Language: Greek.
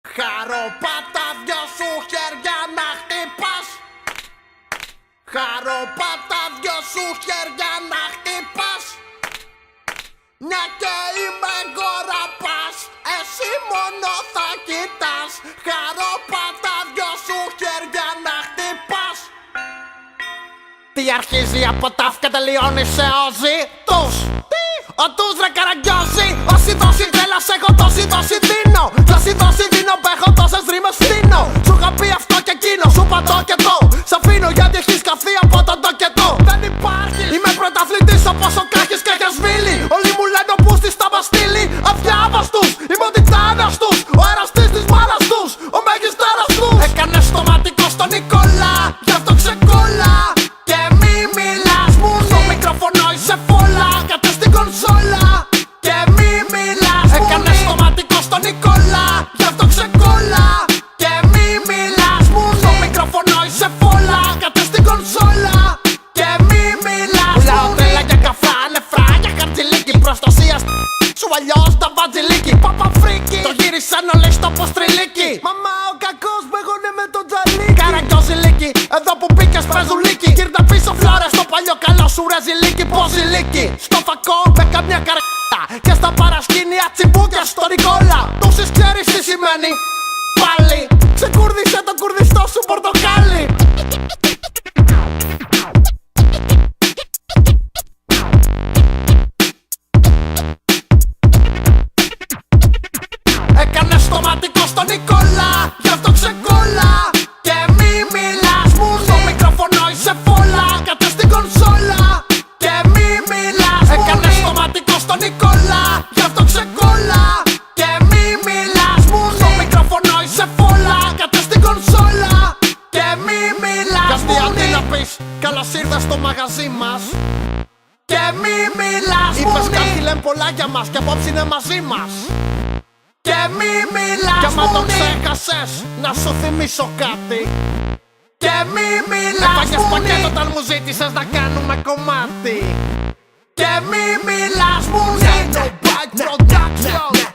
Χαροπάτα δυο σου χέρια να χτυπάς. Χαροπάτα δυο σου χέρια να χτυπάς. Μια και είμαι γοραπάς, εσύ μόνο θα κοιτάς. Χαροπάτα δυο σου χέρια να χτυπάς. Τι αρχίζει από τα και τελειώνει σε όζι τους. Ο τους ρε καραγκιόζι. Όση δόση τρέλας έχω, τόση δόση δίνω. Τόση δόση δίνω που έχω τόσες ρήμες φτύνω. Σου είχα πει αυτό και εκείνο, σου είπα το και το. Σ' αφήνω γιατί έχεις καθεί από τον το και το. Δεν υπάρχει. Είμαι πρωταθλητής όπως ο Κάχης και Χεσβίλη. Όλοι μου λένε ο Πούστης τα μπαστίλη. Αδιάβαστους, είμαι ο τιτάνας τους. Ο εραστής της μάνας τους, ο μέγιστάρας τους. Έκανες το ματικό στον Νικόλα, γι' αυτό ξεκόλα. Και μη μιλάς μου, στο μικρόφωνο είσαι φόλα. Κάτε στην κονσόλα και μη μιλάς μου. Έκανες το ματικό στον Νικόλα, γι' αυτό ξεκόλα. Και μη μιλάς μου, στο μικρόφωνο είσαι φόλα. Κάτε στην κονσόλα και μη μιλάς μου. Πουλάω τρέλα για καφρά, νεφρά για χαρτζηλίκι. Προστασία σου αλλιώς τα βατζιλίκι. Παπα φρίκι, το γύρισαν όλοι στο ποστριλίκι. Μαμά ο κακός μπαίγωνε με τον τζαλίκι. Καραγκιόζιλίκι, εδώ που μπήκες πρεζουλίκι. Κύρνα πίσω φλόρες στο παλιό καλό σου ρεζιλίκι. Ποζιλίκι, στο φακό με καμιά καρκ***α. Και στα παρασκήνια τσιμπούκια στο Νικόλα. Τόσες ξέρεις τι σημαίνει πάλι. Ξεκούρδισε το κουρδιστό σου πορτοκάλι. Έκανες το ματικό στον Νικόλα, γι' αυτό ξεκόλα. Και μη μιλάς μου, στο μικρόφωνο είσαι φόλα. Κάτε στην κονσόλα και μη μιλάς μου. Έκανες το ματικό στον Νικόλα, γι' αυτό ξεκόλα. Και μη μιλάς μου, στο μικρόφωνο είσαι φόλα. Κάτε στην κονσόλα και μη μιλάς μου. Κάτι να πεις, καλώς ήρθες στο μαγαζί μας. Και μη μιλάς μου. Είπες κάτι λένε πολλά για μας και απόψε είναι μαζί μας. Και μη μιλάς. Κι άμα το ξέχασες, να σου θυμίσω κάτι. Και μη μιλάς. Έφαγες πακέτο όταν μου ζήτησες να κάνουμε κομμάτι. Και μη μιλάς μου. Production.